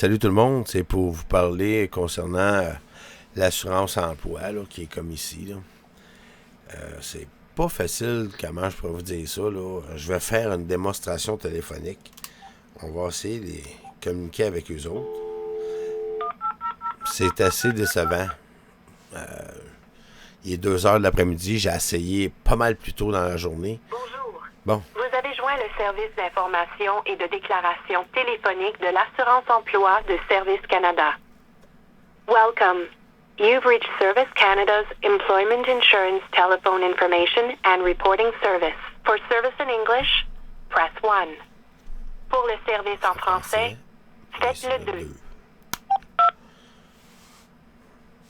Salut tout le monde, c'est pour vous parler concernant l'assurance emploi, là, qui est comme ici. Là. C'est pas facile, comment je pourrais vous dire ça. Là. Je vais faire une démonstration téléphonique. On va essayer de communiquer avec eux autres. C'est assez décevant. Il est 2 heures de l'après-midi, j'ai essayé pas mal plus tôt dans la journée. Bonjour. Bon, Vous avez joint le service d'information et de déclaration téléphonique de l'Assurance Emploi de Service Canada. Welcome. You've reached Service Canada's Employment Insurance Telephone Information and Reporting Service. For service in English, press 1. Pour le service en français, faites le 2.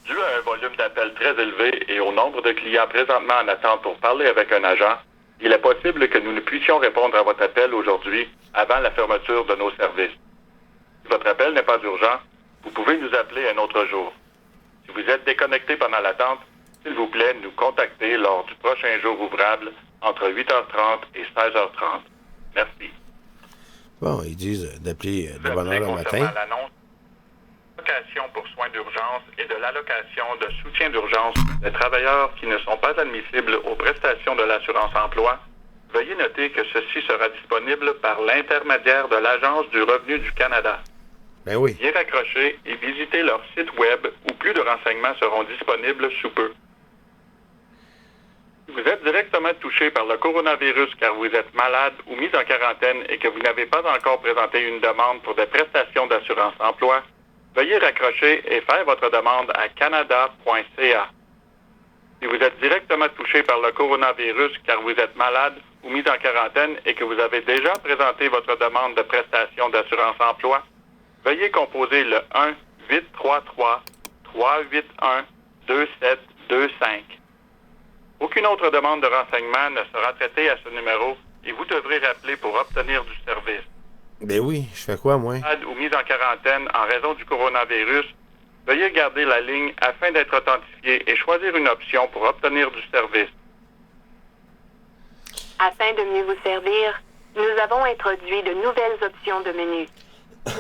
Dû à un volume d'appels très élevé et au nombre de clients présentement en attente pour parler avec un agent, il est possible que nous ne puissions répondre à votre appel aujourd'hui avant la fermeture de nos services. Si votre appel n'est pas urgent, vous pouvez nous appeler un autre jour. Si vous êtes déconnecté pendant l'attente, s'il vous plaît, nous contacter lors du prochain jour ouvrable entre 8h30 et 16h30. Merci. bon, ils disent d'appeler de Vous bonne heure appelez le concernant matin. l'annonce d'allocation pour soins d'urgence et de l'allocation de soutien d'urgence des travailleurs qui ne sont pas admissibles aux prestations de l'assurance emploi. Veuillez noter que ceci sera disponible par l'intermédiaire de l'Agence du revenu du Canada. Ben oui. Veuillez raccrocher et visiter leur site web où plus de renseignements seront disponibles sous peu. Si vous êtes directement touché par le coronavirus car vous êtes malade ou mis en quarantaine et que vous n'avez pas encore présenté une demande pour des prestations d'assurance emploi, veuillez raccrocher et faire votre demande à canada.ca. Si vous êtes directement touché par le coronavirus car vous êtes malade ou mis en quarantaine et que vous avez déjà présenté votre demande de prestation d'assurance emploi, veuillez composer le 1-833-381-2725. Aucune autre demande de renseignement ne sera traitée à ce numéro et vous devrez rappeler pour obtenir du service. Ben oui, je fais quoi, moi? Malade ou mise en quarantaine en raison du coronavirus, veuillez garder la ligne afin d'être authentifié et choisir une option pour obtenir du service. Afin de mieux vous servir, nous avons introduit de nouvelles options de menu.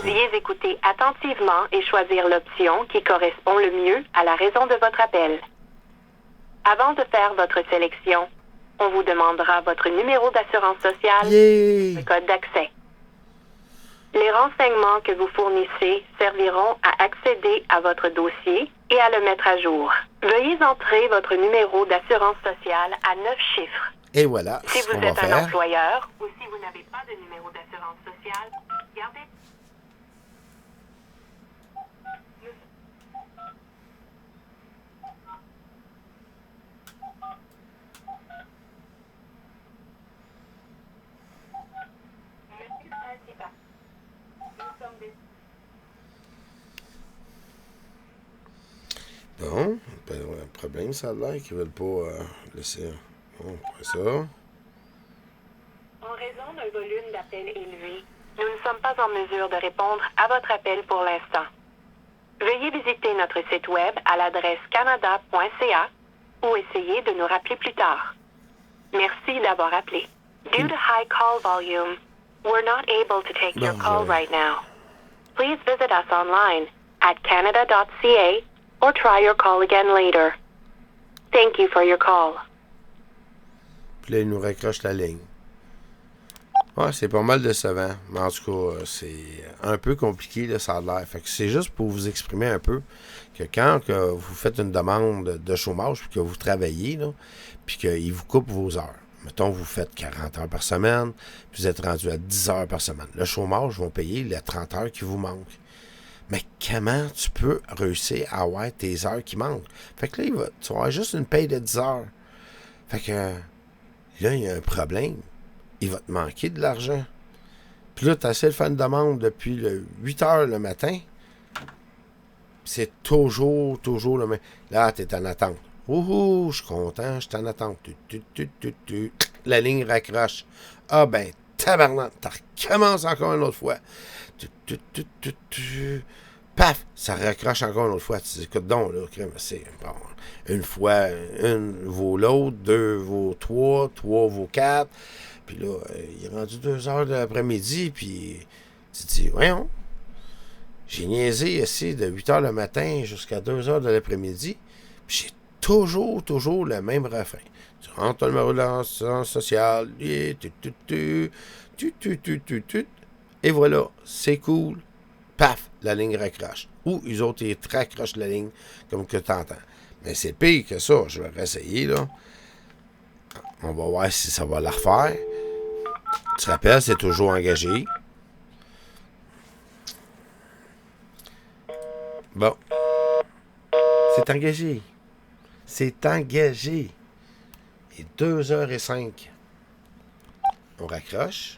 Veuillez écouter attentivement et choisir l'option qui correspond le mieux à la raison de votre appel. Avant de faire votre sélection, on vous demandera votre numéro d'assurance sociale et Yay! le code d'accès. Les renseignements que vous fournissez serviront à accéder à votre dossier et à le mettre à jour. Veuillez entrer votre numéro d'assurance sociale à 9 chiffres. Et voilà, Si c'est ce vous qu'on va êtes un faire. employeur ou si vous n'avez pas de numéro d'assurance sociale, gardez. Bon, ben, un problème, ça a l'air qu'ils veulent pas laisser. Bon, après ça. En raison d'un volume d'appels élevé, nous ne sommes pas en mesure de répondre à votre appel pour l'instant. Veuillez visiter notre site web à l'adresse canada.ca ou essayer de nous rappeler plus tard. Merci d'avoir appelé. Due to high call volume, we're not able to take your Bon, call ouais. right now. Please visit us online at canada.ca or try your call again later. Thank you for your call. Puis là, ils nous raccrochent la ligne. Ouais, c'est pas mal décevant. Mais en tout cas, c'est un peu compliqué, là, ça a l'air. Fait que c'est juste pour vous exprimer un peu que quand que vous faites une demande de chômage, puis que vous travaillez, là, puis qu'ils vous coupent vos heures. Mettons, vous faites 40 heures par semaine, puis vous êtes rendu à 10 heures par semaine. Le chômage vont payer les 30 heures qui vous manquent. Mais comment tu peux réussir à avoir tes heures qui manquent? Fait que là, tu vas avoir juste une paye de 10 heures. Fait que là, il y a un problème. Il va te manquer de l'argent. Puis là, tu essaies de faire une demande depuis 8 heures le matin. C'est toujours le même. Là, tu es en attente. Ouhou, je suis content, je suis en attente. La ligne raccroche. Ah ben, tabarnak, tu recommences encore une autre fois. Paf, ça raccroche encore une autre fois. Tu dis, écoute donc, là, c'est bon. Une fois, une vaut l'autre, deux vaut trois, trois vaut quatre. Puis là, il est rendu 2 heures de l'après-midi, puis tu te dis, voyons, J'ai niaisé ici de 8 h le matin jusqu'à 2 h de l'après-midi. Puis j'ai toujours le même refrain. Tu rentres le numéro de l'assurance sociale. Et et voilà, c'est cool. Paf, la ligne raccroche. Ou les autres, ils raccrochent la ligne comme que tu entends. Mais c'est pire que ça. Je vais réessayer, là. On va voir si ça va la refaire. Tu te rappelles, c'est toujours engagé. Bon. C'est engagé. C'est engagé. Et 2h05. On raccroche.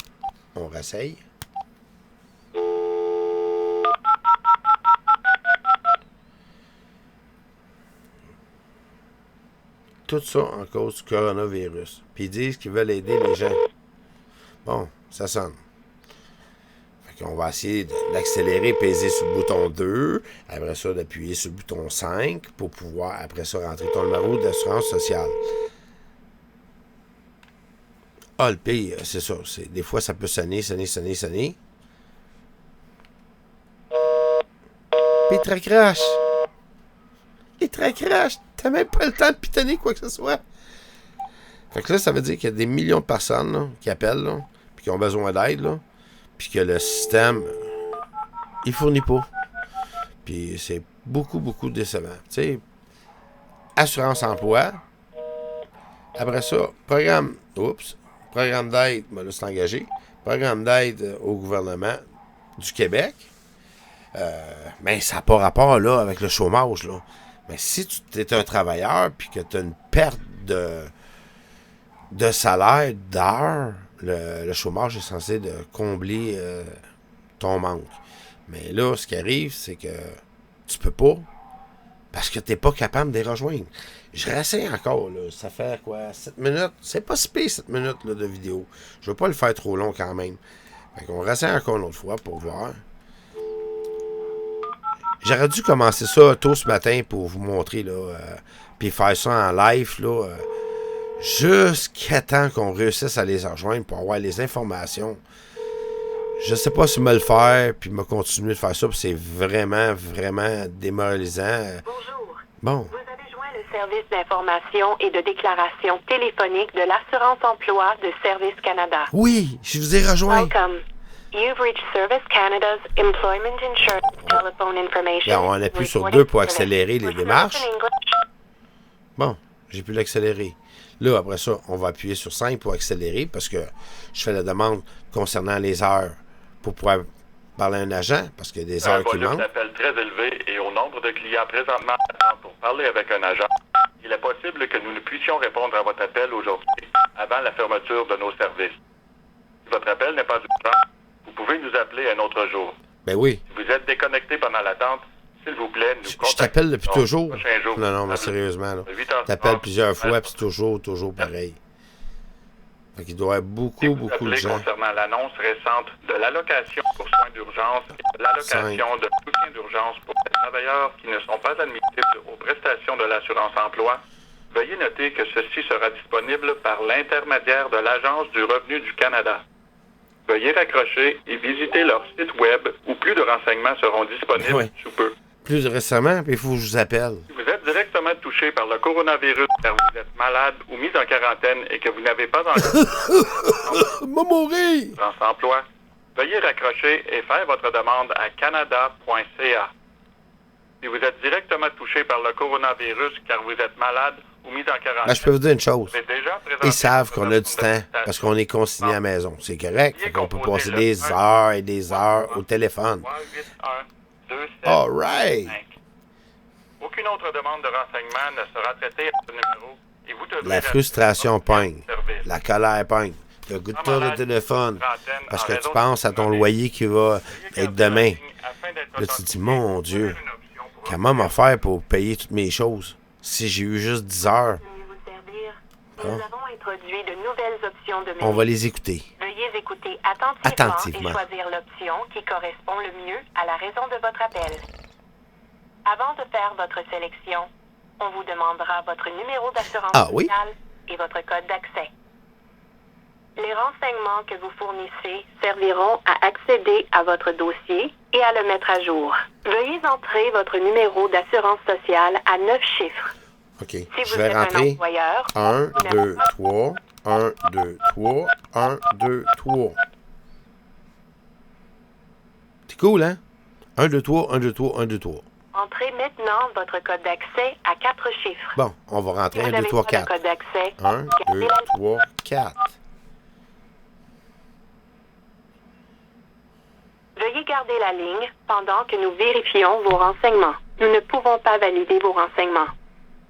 On réessaye. Tout ça en cause du coronavirus. Puis ils disent qu'ils veulent aider les gens. Bon, ça sonne. Fait qu'on va essayer d'accélérer, peser sur le bouton 2. Après ça, d'appuyer sur le bouton 5 pour pouvoir, après ça, rentrer ton numéro d'assurance sociale. Ah, le pire, c'est ça. Des fois, ça peut sonner. Puis il te raccroche. T'as même pas le temps de pitonner quoi que ce soit. Fait que là, ça veut dire qu'il y a des millions de personnes là, qui appellent, là, puis qui ont besoin d'aide, là, puis que le système, il fournit pas. Puis c'est beaucoup décevant. Tu sais, assurance emploi. Après ça, programme d'aide, ben là, c'est engagé. Programme d'aide au gouvernement du Québec. Mais ça n'a pas rapport, là, avec le chômage, là. Mais si tu es un travailleur puis que tu as une perte de salaire, d'heures, le chômage est censé de combler ton manque. Mais là, ce qui arrive, c'est que tu peux pas parce que tu n'es pas capable de les rejoindre. Je réessaye encore, là. Ça fait quoi? 7 minutes? C'est pas si pire, 7 minutes là, de vidéo. Je veux pas le faire trop long quand même. Fait qu'on réessaye encore une autre fois pour voir. J'aurais dû commencer ça tôt ce matin pour vous montrer, là, puis faire ça en live, là, jusqu'à temps qu'on réussisse à les rejoindre pour avoir les informations. Je sais pas si me le faire, puis me continuer de faire ça, puis c'est vraiment démoralisant. Bonjour. Bon. Vous avez joint le service d'information et de déclaration téléphonique de l'assurance emploi de Service Canada. Oui, je vous ai rejoint. Welcome. You've reached Service Canada's Employment Insurance Telephone Information. Là, on appuie sur 2 pour accélérer les démarches. Bon, j'ai pu l'accélérer. Là, après ça, on va appuyer sur 5 pour accélérer parce que je fais la demande concernant les heures pour pouvoir parler à un agent parce qu'il y a des heures qui manquent. Un volume d'appels très élevé et au nombre de clients présentement pour parler avec un agent, il est possible que nous ne puissions répondre à votre appel aujourd'hui avant la fermeture de nos services. Si votre appel n'est pas urgent, vous pouvez nous appeler un autre jour. Ben oui. Si vous êtes déconnecté pendant l'attente, s'il vous plaît, nous contactez. Je t'appelle depuis toujours. Jour. Non, mais sérieusement. Je t'appelle plusieurs fois, puis c'est toujours pareil. Fait qu'il doit y avoir beaucoup de gens. Concernant l'annonce récente de l'allocation pour soins d'urgence et de l'allocation de soutien d'urgence pour les travailleurs qui ne sont pas admissibles aux prestations de l'assurance emploi, veuillez noter que ceci sera disponible par l'intermédiaire de l'Agence du revenu du Canada. Veuillez raccrocher et visiter leur site web où plus de renseignements seront disponibles sous peu. Plus récemment, puis il faut que je vous appelle. Si vous êtes directement touché par le coronavirus car vous êtes malade ou mis en quarantaine et que vous n'avez pas encore mourir! emploi, veuillez raccrocher et faire votre demande à canada.ca. Si vous êtes directement touché par le coronavirus car vous êtes malade ou mis en quarantaine, ben, je peux vous dire une chose. Ils savent qu'on a du temps parce qu'on est consigné à la maison. C'est correct. Fait qu'on peut passer des heures et des heures au téléphone. All right. Aucune autre demande de renseignement ne sera traitée à ce numéro et vous devrez... La frustration pogne. La colère pogne. Le goût de tour de téléphone parce que tu penses à ton loyer qui va être demain. Là, tu te dis, mon Dieu, comment m'en faire pour payer toutes mes choses si j'ai eu juste 10 heures? Nous avons introduit de nouvelles options de menu. On va les écouter. Veuillez écouter attentivement et choisir l'option qui correspond le mieux à la raison de votre appel. Avant de faire votre sélection, on vous demandera votre numéro d'assurance sociale et votre code d'accès. Les renseignements que vous fournissez serviront à accéder à votre dossier et à le mettre à jour. Veuillez entrer votre numéro d'assurance sociale à 9 chiffres. OK. Si Je vous vais êtes un rentrer employeur, 1, 2, 3, 1, 2, 3, 1, 2, 3. C'est cool, hein? 1, 2, 3, 1, 2, 3, 1, 2, 3. entrez maintenant votre code d'accès à 4 chiffres. Bon, on va rentrer Si 1, vous 2, n'avez 3, pas de 4. code d'accès, 1, 2, gardez la 3, 4. Veuillez garder la ligne pendant que nous vérifions vos renseignements. Nous ne pouvons pas valider vos renseignements.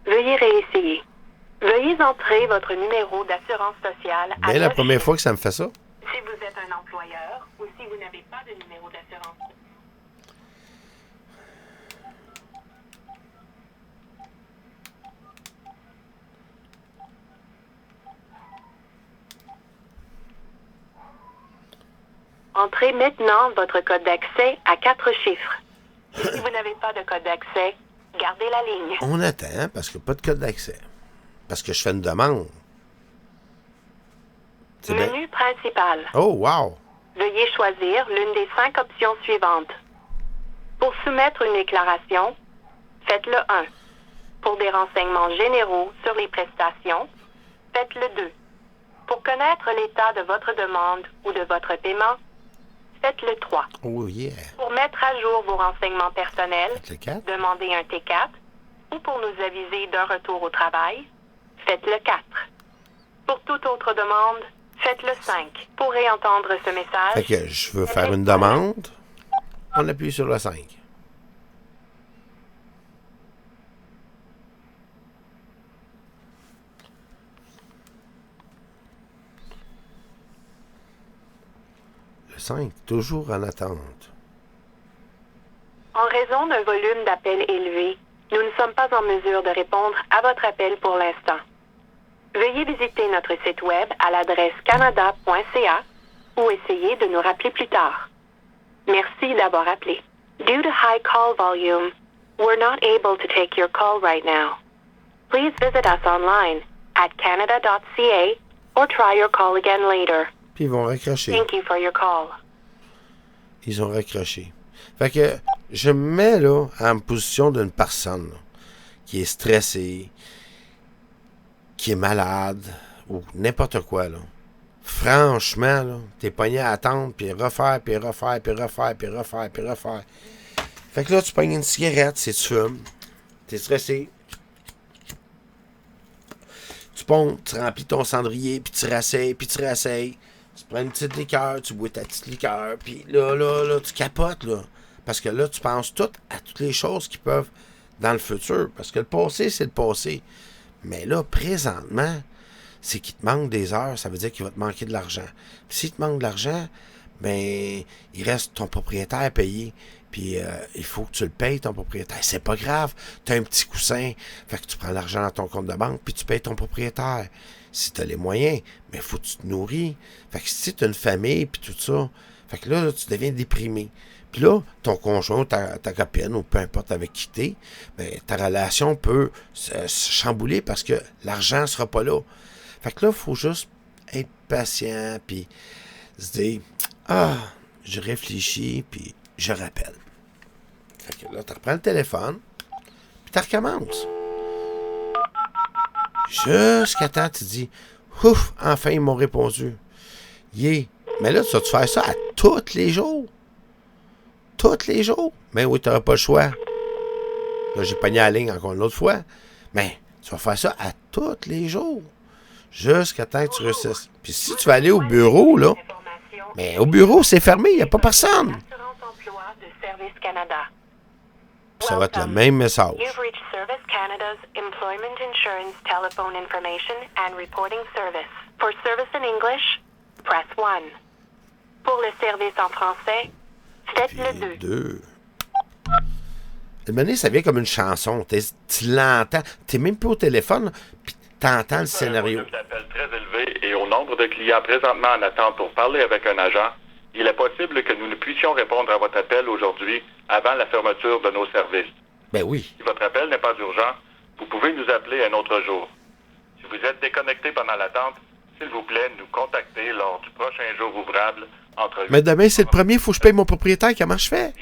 Veuillez réessayer. Veuillez entrer votre numéro d'assurance sociale à Bien, la 9 première chiffres. fois que ça me fait ça. Si vous êtes un employeur ou si vous n'avez pas de numéro d'assurance. Entrez maintenant votre code d'accès à 4 chiffres. Si vous n'avez pas de code d'accès, gardez la ligne. On attend parce qu'il n'y a pas de code d'accès. Parce que je fais une demande. C'est bien. Menu principal. Oh, wow! Veuillez choisir l'une des 5 options suivantes. Pour soumettre une déclaration, faites le 1. Pour des renseignements généraux sur les prestations, faites le 2. Pour connaître l'état de votre demande ou de votre paiement, faites le 3. Oh, yeah! Pour mettre à jour vos renseignements personnels, Faites le 4. demandez un T4 ou pour nous aviser d'un retour au travail, faites le 4. Pour toute autre demande, faites le 5. Pour réentendre ce message, Fait que je veux faire une demande. On appuie sur le 5. Le 5, toujours en attente. en raison d'un volume d'appels élevé, nous ne sommes pas en mesure de répondre à votre appel pour l'instant. Veuillez visiter notre site web à l'adresse canada.ca ou essayer de nous rappeler plus tard. Merci d'avoir appelé. Due to high call volume, we're not able to take your call right now. Please visit us online at canada.ca or try your call again later. Puis ils vont raccrocher. Thank you for your call. Ils ont raccroché. Fait que je me mets là en position d'une personne là, qui est stressée, qui est malade, ou n'importe quoi, là. Franchement, là, t'es pogné à attendre, puis refaire, puis refaire, puis refaire, puis refaire, puis refaire. Fait que là, tu pognes une cigarette, c'est tu fumes, t'es stressé. Tu pontes, tu remplis ton cendrier, puis tu rassayes, puis tu rassayes. Tu prends une petite liqueur, tu bois ta petite liqueur, puis là, tu capotes, là. Parce que là, tu penses tout à toutes les choses qui peuvent dans le futur. Parce que le passé, c'est le passé. Mais là, présentement, c'est qu'il te manque des heures, ça veut dire qu'il va te manquer de l'argent. Puis s'il te manque de l'argent, ben, il reste ton propriétaire à payer. Puis il faut que tu le payes, ton propriétaire. C'est pas grave, tu as un petit coussin. Fait que tu prends l'argent dans ton compte de banque, puis tu payes ton propriétaire. Si tu as les moyens, mais il faut que tu te nourris. Fait que si tu as une famille, puis tout ça, fait que là, tu deviens déprimé. Puis là, ton conjoint, ta copine, ou peu importe avec qui t'es, ben, ta relation peut se chambouler parce que l'argent ne sera pas là. Fait que là, il faut juste être patient, puis se dire, je réfléchis, puis je rappelle. Fait que là, tu reprends le téléphone, puis tu recommences. Jusqu'à temps, tu dis, ouf, enfin, ils m'ont répondu. Yeah. Mais là, tu vas-tu faire ça à tous les jours? Tous les jours? Ben oui, tu n'auras pas le choix. Là, j'ai pogné la ligne encore une autre fois. Mais tu vas faire ça à tous les jours. Jusqu'à temps que tu réussisses. Puis si tu vas aller au bureau, là, mais au bureau, c'est fermé, il n'y a pas personne. Assurance Emploi de Service Canada. Ça va être le même message. You've reached Service Canada's Employment Insurance Telephone Information and Reporting Service. For service in English, press 1. Pour le service en français, faites le 2. Deux. De manière, ça vient comme une chanson. Tu l'entends. Tu n'es même plus au téléphone, puis tu entends le scénario. Un volume d'appels très élevé et au nombre de clients présentement en attente pour parler avec un agent, il est possible que nous ne puissions répondre à votre appel aujourd'hui avant la fermeture de nos services. Ben oui. Si votre appel n'est pas urgent, vous pouvez nous appeler un autre jour. Si vous êtes déconnecté pendant l'attente, s'il vous plaît, nous contacter lors du prochain jour ouvrable entre... Mais demain, c'est le premier, il faut que je paye mon propriétaire. Comment je fais?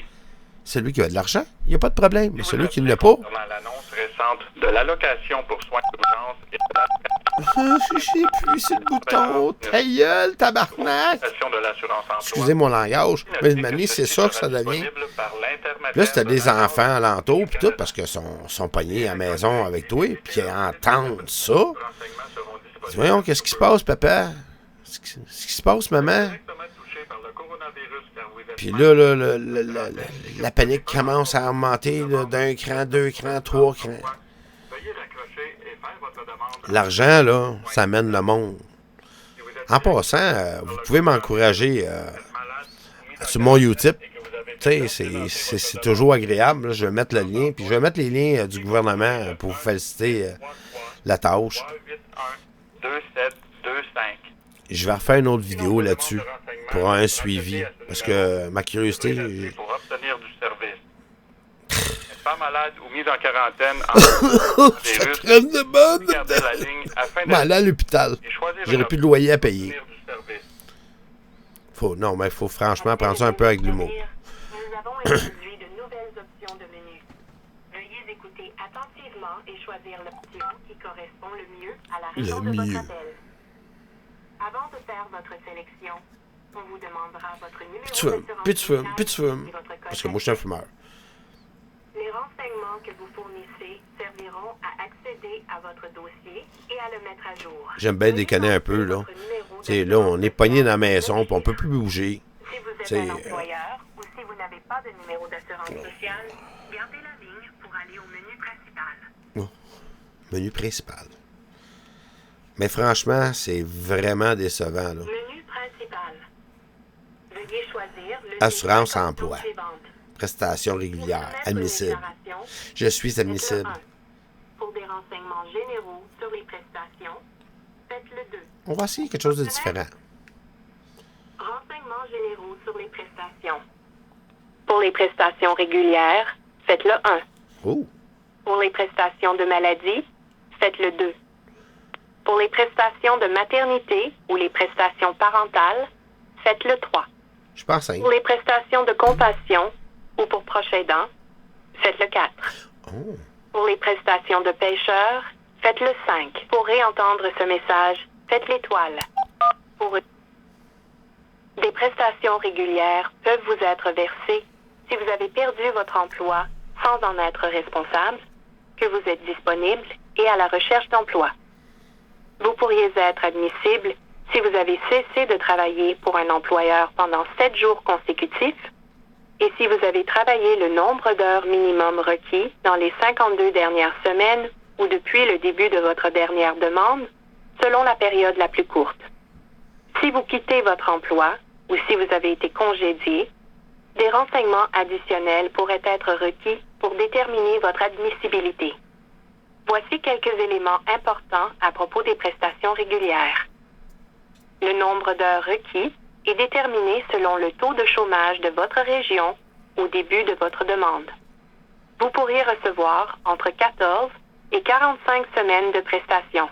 Celui qui a de l'argent, il n'y a pas de problème. Mais celui qui ne l'a pas... Concernant l'annonce récente de l'allocation pour soins d'urgence et de Je sais plus, c'est le bouton. Ta gueule, tabarnak! l'allocation de l'assurance emploi. Excusez mon langage. Mais une année, c'est ça que ça devient. Là, c'était des enfants alentour, pis tout, parce qu'ils sont pognés à la maison avec toi, puis ils entendent ça. Ils disent, voyons, qu'est-ce qui se passe, papa? Qu'est-ce qui se passe, maman? Puis là, la panique commence à augmenter là, d'un cran, 2 crans, 3 crans. L'argent, là, ça mène le monde. En passant, vous pouvez m'encourager sur mon Utip. Tu sais, c'est toujours agréable. Là. Je vais mettre le lien, puis je vais mettre les liens du gouvernement pour vous féliciter la tâche. Je vais refaire une autre vidéo là-dessus pour un suivi. Parce que ma curiosité... Pour obtenir du service. N'êtes pas malade ou mis en quarantaine Ça traîne de bonne! Gardez la ligne afin de Aller à l'hôpital. choisir J'aurais une plus de loyer à payer. option du service. Non, mais il faut franchement prendre ça un peu avec l'humour. Nous avons introduit de nouvelles options de menu. Veuillez écouter attentivement et choisir l'option qui correspond le mieux à la raison de mieux. votre appel. Avant de faire votre sélection, on vous demandera votre numéro d'assurance Puis tu fumes, sociale puis tu fumes. et votre code Parce que moi, je suis un fumeur. Les renseignements que vous fournissez serviront à accéder à votre dossier et à le mettre à jour. J'aime bien déconner un peu, là. Tu sais, là, on est pogné dans la maison, puis on peut plus bouger. Si vous êtes C'est, un employeur ou si vous n'avez pas de numéro d'assurance sociale, gardez la ligne pour aller au menu principal. Menu principal. Mais franchement, c'est vraiment décevant, là. Menu principal. Veuillez choisir le Assurance type emploi. d'option suivante. Prestations Pour régulières. soumettre une Admissible. déclaration, Je suis faites-le admissible. 1. Pour des renseignements généraux sur les prestations, faites-le 2. On va essayer quelque chose de différent. Renseignements généraux sur les prestations. Pour les prestations régulières, faites-le 1. Oh! Pour les prestations de maladie, faites-le 2. Pour les prestations de maternité ou les prestations parentales, faites-le 3. Je pense à Pour les prestations de compassion ou pour proche aidant, faites-le 4. Oh! Pour les prestations de pêcheurs, faites-le 5. Pour réentendre ce message, faites l'étoile. Pour des prestations régulières peuvent vous être versées si vous avez perdu votre emploi sans en être responsable, que vous êtes disponible et à la recherche d'emploi. Vous pourriez être admissible si vous avez cessé de travailler pour un employeur pendant 7 jours consécutifs et si vous avez travaillé le nombre d'heures minimum requis dans les 52 dernières semaines ou depuis le début de votre dernière demande, selon la période la plus courte. Si vous quittez votre emploi ou si vous avez été congédié, des renseignements additionnels pourraient être requis pour déterminer votre admissibilité. Voici quelques éléments importants à propos des prestations régulières. Le nombre d'heures requis est déterminé selon le taux de chômage de votre région au début de votre demande. Vous pourriez recevoir entre 14 et 45 semaines de prestations.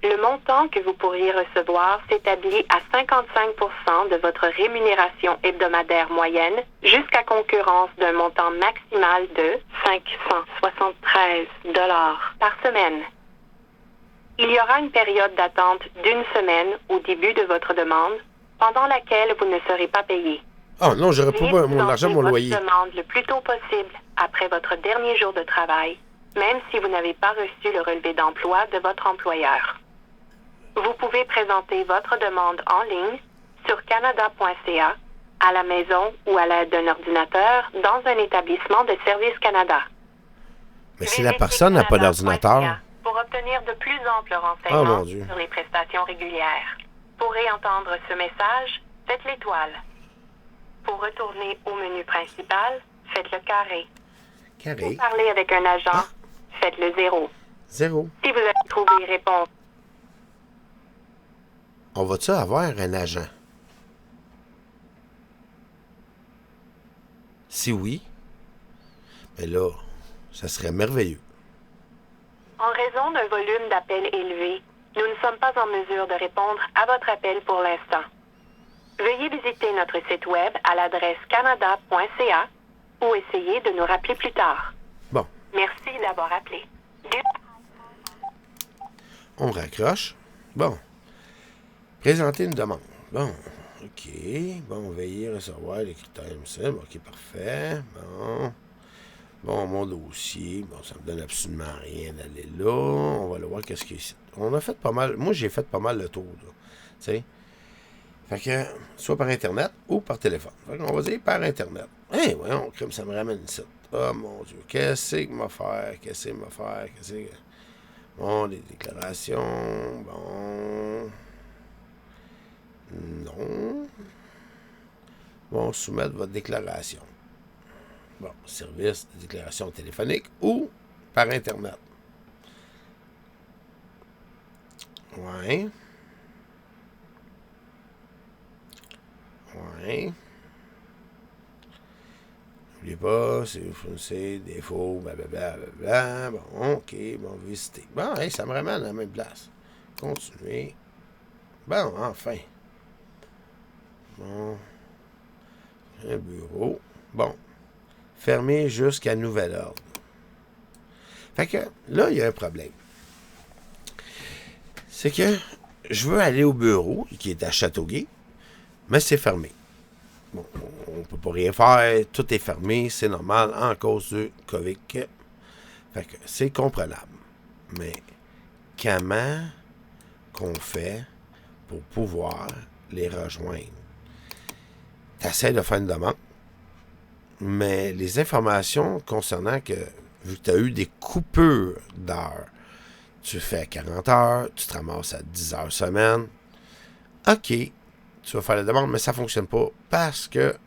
Le montant que vous pourriez recevoir s'établit à 55% de votre rémunération hebdomadaire moyenne jusqu'à concurrence d'un montant maximal de 573 $ par semaine. Il y aura une période d'attente d'1 semaine au début de votre demande, pendant laquelle vous ne serez pas payé. Oh non, j'aurais pas Veuillez mon argent, mon présenter loyer. votre demande le plus tôt possible après votre dernier jour de travail, même si vous n'avez pas reçu le relevé d'emploi de votre employeur. Vous pouvez présenter votre demande en ligne sur canada.ca, à la maison ou à l'aide d'un ordinateur dans un établissement de Service Canada. Mais si la personne n'a pas d'ordinateur, Pour obtenir de plus amples Oh, renseignements mon Dieu. sur les prestations régulières. Pour réentendre ce message, faites l'étoile. Pour retourner au menu principal, faites le carré. Pour carré, parler avec un agent, faites le 0. 0. Si vous avez trouvé réponse, On va-tu avoir un agent? Si oui, mais là, ça serait merveilleux. en raison d'un volume d'appels élevé, nous ne sommes pas en mesure de répondre à votre appel pour l'instant. Veuillez visiter notre site web à l'adresse canada.ca ou essayer de nous rappeler plus tard. Bon, Merci d'avoir appelé. on raccroche. Bon. Présenter une demande. Bon, OK. Bon, veuillez recevoir les critères émissibles. OK, parfait. Bon, mon dossier. Bon, ça me donne absolument rien d'aller là. On va aller voir qu'est-ce qu'il y a ici. On a fait pas mal. Moi, j'ai fait pas mal le tour, là. Tu sais. Fait que, soit par Internet ou par téléphone. Fait qu'on va dire par Internet. Hey, voyons, crime, ça me ramène ici. Oh, mon Dieu. Qu'est-ce que m'a faire? Qu'est-ce que m'a faire? Qu'est-ce que... Bon, les déclarations. Bon... Non. Bon, soumettre votre déclaration. Bon, service de déclaration téléphonique ou par Internet. Ouais. Ouais. N'oubliez pas, si vous fournissez des faux, blablabla. Bon, OK, bon, visiter. Bon, hey, ça me ramène à la même place. Continuer. Bon, enfin. Bon. Un bureau. Bon. Fermé jusqu'à nouvel ordre. Fait que là, il y a un problème. C'est que je veux aller au bureau, qui est à Châteauguay, mais c'est fermé. Bon, on peut pas rien faire, tout est fermé, c'est normal, en cause du COVID. Fait que c'est comprenable. Mais comment qu'on fait pour pouvoir les rejoindre? T'essaies de faire une demande, mais les informations concernant que, vu que tu as eu des coupures d'heures, tu fais 40 heures, tu te ramasses à 10 heures semaine, OK, tu vas faire la demande, mais ça ne fonctionne pas parce que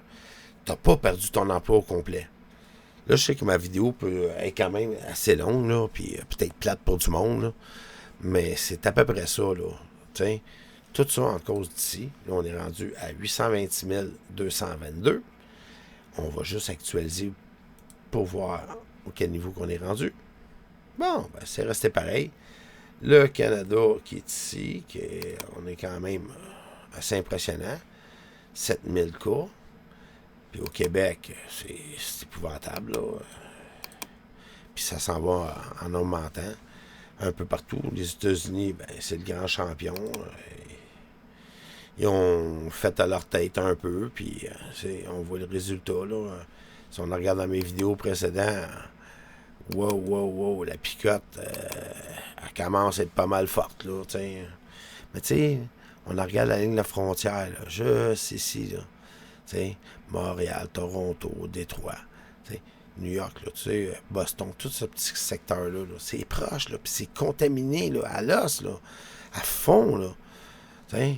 tu n'as pas perdu ton emploi au complet. Là, je sais que ma vidéo peut être quand même assez longue, là, puis peut-être plate pour du monde, là, mais c'est à peu près ça, là. T'sais, tout ça en cause d'ici. Là, on est rendu à 826 222. On va juste actualiser pour voir au quel niveau qu'on est rendu. Bon, ben, c'est resté pareil. Le Canada qui est ici, on est quand même assez impressionnant. 7000 cas. Puis au Québec, c'est épouvantable, là. Puis ça s'en va en augmentant. Un peu partout. Les États-Unis, ben, c'est le grand champion. Ils ont fait à leur tête un peu, puis on voit le résultat, là. Si on regarde dans mes vidéos précédentes, wow, la picote, elle commence à être pas mal forte, là, t'sais. Mais tu sais, on regarde la ligne de la frontière, là, juste ici, là. T'sais, Montréal, Toronto, Détroit, t'sais, New York, là, tu sais, Boston, tout ce petit secteur-là, là, c'est proche, là, puis c'est contaminé, là, à l'os, là, à fond, là. T'sais,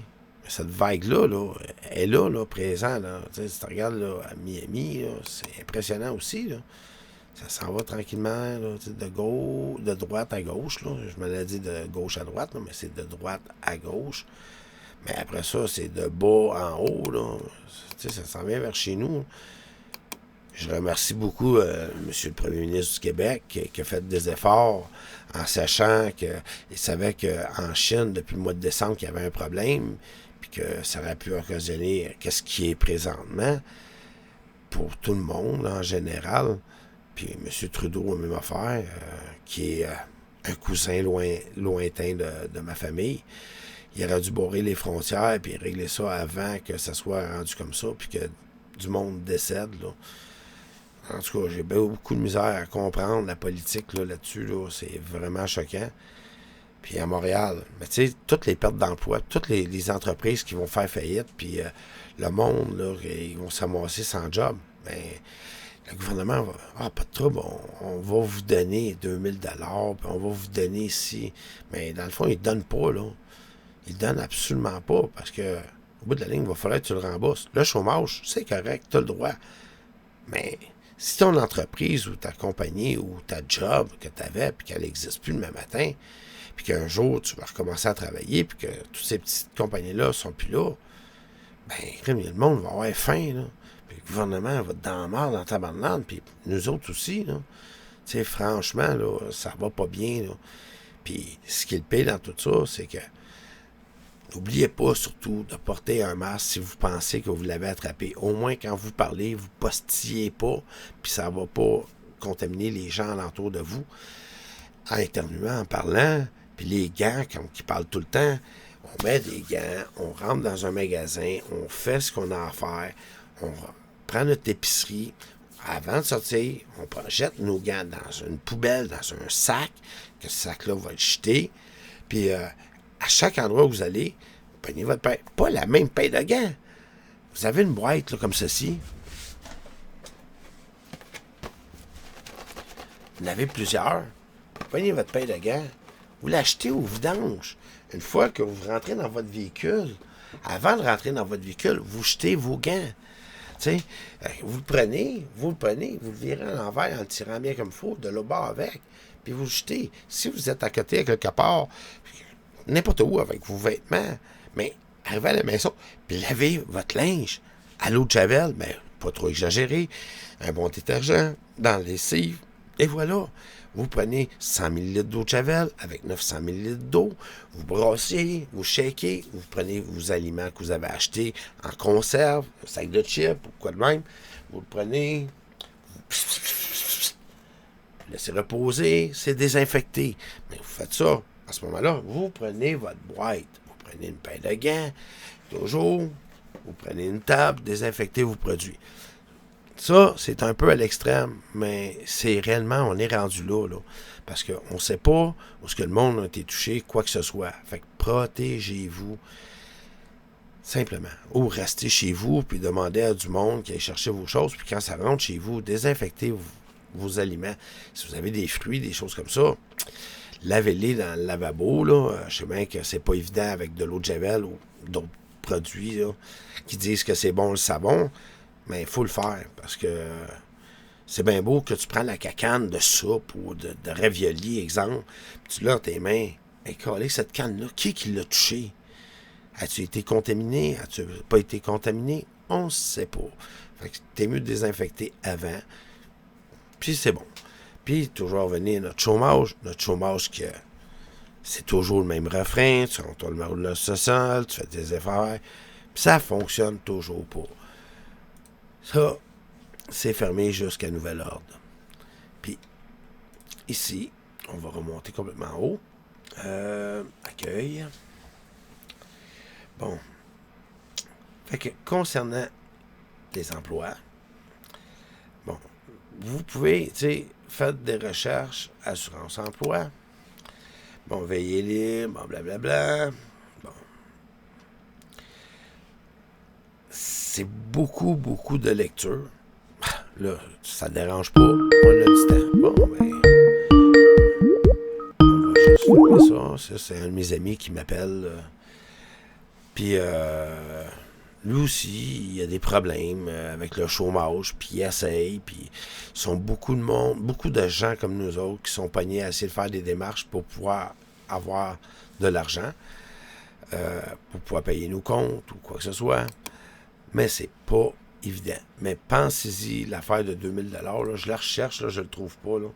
cette vague-là, là, est là, présent, là. T'sais, si tu regardes, là, à Miami, là, c'est impressionnant aussi, là. Ça s'en va tranquillement, là, de droite à gauche, là. Je me l'ai dit de gauche à droite, là, mais c'est de droite à gauche. Mais après ça, c'est de bas en haut, là. T'sais, ça s'en vient vers chez nous. Je remercie beaucoup M. le Premier ministre du Québec qui a fait des efforts en sachant qu'il savait qu'en Chine, depuis le mois de décembre, qu'il y avait un problème, puis que ça aurait pu occasionner qu'est-ce qui est présentement pour tout le monde en général. Puis M. Trudeau a même affaire, qui est un cousin lointain de ma famille. Il aurait dû barrer les frontières puis régler ça avant que ça soit rendu comme ça, puis que du monde décède, là. En tout cas, j'ai beaucoup de misère à comprendre la politique là-dessus. C'est vraiment choquant. Puis à Montréal, mais tu sais, toutes les pertes d'emploi, toutes les entreprises qui vont faire faillite, puis le monde, là, ils vont s'amasser sans job. Mais le gouvernement va, pas de trouble, on va vous donner 2000 $, puis on va vous donner ici. Mais dans le fond, ils ne donnent pas, là. Ils ne donnent absolument pas, parce que au bout de la ligne, il va falloir que tu le rembourses. Le chômage, c'est correct, tu as le droit. Mais si ton entreprise ou ta compagnie ou ta job que tu avais, puis qu'elle n'existe plus demain matin, puis qu'un jour tu vas recommencer à travailler, puis que toutes ces petites compagnies-là sont plus là, ben, le monde va avoir faim, là. Puis le gouvernement va être dans la mort, dans ta banane, puis nous autres aussi, là. Tu sais, franchement, là, ça va pas bien, là. Puis ce qui est le pire dans tout ça, c'est que N'oubliez pas surtout de porter un masque si vous pensez que vous l'avez attrapé. Au moins, quand vous parlez, vous ne postillez pas, puis ça ne va pas contaminer les gens alentour de vous. En éternuant, en parlant, puis les gants, qui parlent tout le temps, on met des gants, on rentre dans un magasin, on fait ce qu'on a à faire, on prend notre épicerie. Avant de sortir, on jette nos gants dans une poubelle, dans un sac, que ce sac-là va être jeté. Puis, à chaque endroit où vous allez, vous prenez votre paire. Pas la même paire de gants. Vous avez une boîte là, comme ceci. Vous en avez plusieurs. Vous prenez votre paire de gants. Vous l'achetez au vidange. Une fois que vous rentrez dans votre véhicule, avant de rentrer dans votre véhicule, vous jetez vos gants. T'sais, vous le prenez, vous le virez à l'envers en le tirant bien comme il faut, de l'eau bas avec, puis vous le jetez. Si vous êtes à côté quelque part, n'importe où avec vos vêtements, mais arrivez à la maison, puis lavez votre linge à l'eau de Javel, mais pas trop exagéré, un bon détergent dans la lessive, et voilà. Vous prenez 100 ml d'eau de Javel avec 900 ml d'eau, vous brassez, vous shakez, vous prenez vos aliments que vous avez achetés en conserve, un sac de chips ou quoi de même, vous le prenez, vous laissez reposer, c'est désinfecté. Mais vous faites ça, à ce moment-là, vous prenez votre boîte, vous prenez une paire de gants, toujours, vous prenez une table, désinfectez vos produits. Ça, c'est un peu à l'extrême, mais c'est réellement, on est rendu là, parce qu'on ne sait pas où est-ce que le monde a été touché, quoi que ce soit. Fait que protégez-vous, simplement. Ou restez chez vous, puis demandez à du monde qui aille chercher vos choses, puis quand ça rentre chez vous, désinfectez vos aliments. Si vous avez des fruits, des choses comme ça, lavez-les dans le lavabo, là. Je sais bien que c'est pas évident avec de l'eau de Javel ou d'autres produits là, qui disent que c'est bon le savon. Mais il faut le faire, parce que c'est bien beau que tu prends la cacane de soupe ou de ravioli, exemple, puis tu lèves tes mains. Et calé, cette canne-là, qui l'a touché? As-tu été contaminé? As-tu pas été contaminé? On ne sait pas. Fait que t'es mieux de désinfecter avant. Puis c'est bon. Puis toujours revenir à notre chômage que c'est toujours le même refrain, tu rentres le mal de sol, tu fais tes efforts, puis ça fonctionne toujours pas. Ça, c'est fermé jusqu'à nouvel ordre. Puis, ici, on va remonter complètement en haut. Accueil. Bon. Fait que, concernant les emplois, bon, vous pouvez, tu sais, faire des recherches, assurance emploi. Bon, veillez libre, bon, blablabla. Bon. C'est beaucoup de lecture. Là, ça ne dérange pas. On a du temps. Bon, ben. On va juste fermer ça. Ça, c'est un de mes amis qui m'appelle. Puis, lui aussi, il a des problèmes avec le chômage. Puis, il essaye. Puis, ils sont beaucoup de monde, beaucoup de gens comme nous autres qui sont pognés à essayer de faire des démarches pour pouvoir avoir de l'argent. Pour pouvoir payer nos comptes ou quoi que ce soit. Mais c'est pas évident. Mais pensez-y, l'affaire de 2000 $, là, je la recherche, là, je le trouve pas. Là.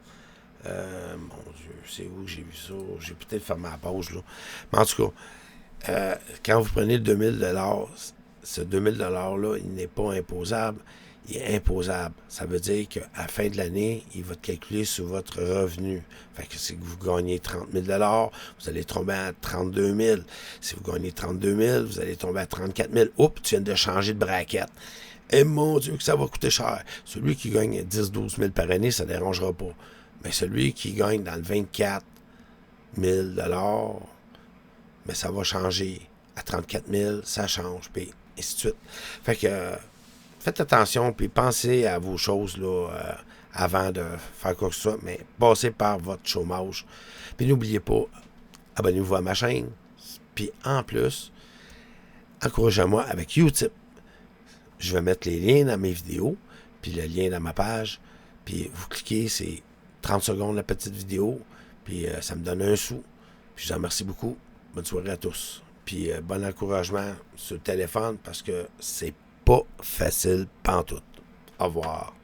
Mon Dieu, c'est où j'ai vu ça? J'ai peut-être fermé la page. Là. Mais en tout cas, quand vous prenez le 2000 $, ce 2000 $-là, il n'est pas imposable. Il est imposable. Ça veut dire qu'à la fin de l'année, il va te calculer sur votre revenu. Fait que si vous gagnez 30 000 $, vous allez tomber à 32 000. Si vous gagnez 32 000, vous allez tomber à 34 000. Oups, tu viens de changer de braquette. Et mon Dieu, que ça va coûter cher. Celui qui gagne 10-12 000 par année, ça ne dérangera pas. Mais celui qui gagne dans le 24 000 $, mais ça va changer. À 34 000, ça change, puis ainsi de suite. Fait que... faites attention, puis pensez à vos choses là, avant de faire quoi que ce soit, mais passez par votre chômage. Puis n'oubliez pas, abonnez-vous à ma chaîne. Puis en plus, encouragez-moi avec Utip. Je vais mettre les liens dans mes vidéos, puis le lien dans ma page. Puis vous cliquez, c'est 30 secondes la petite vidéo, puis ça me donne un sou. Puis je vous remercie beaucoup. Bonne soirée à tous. Puis bon encouragement sur le téléphone, parce que c'est pas facile pantoute. Au revoir.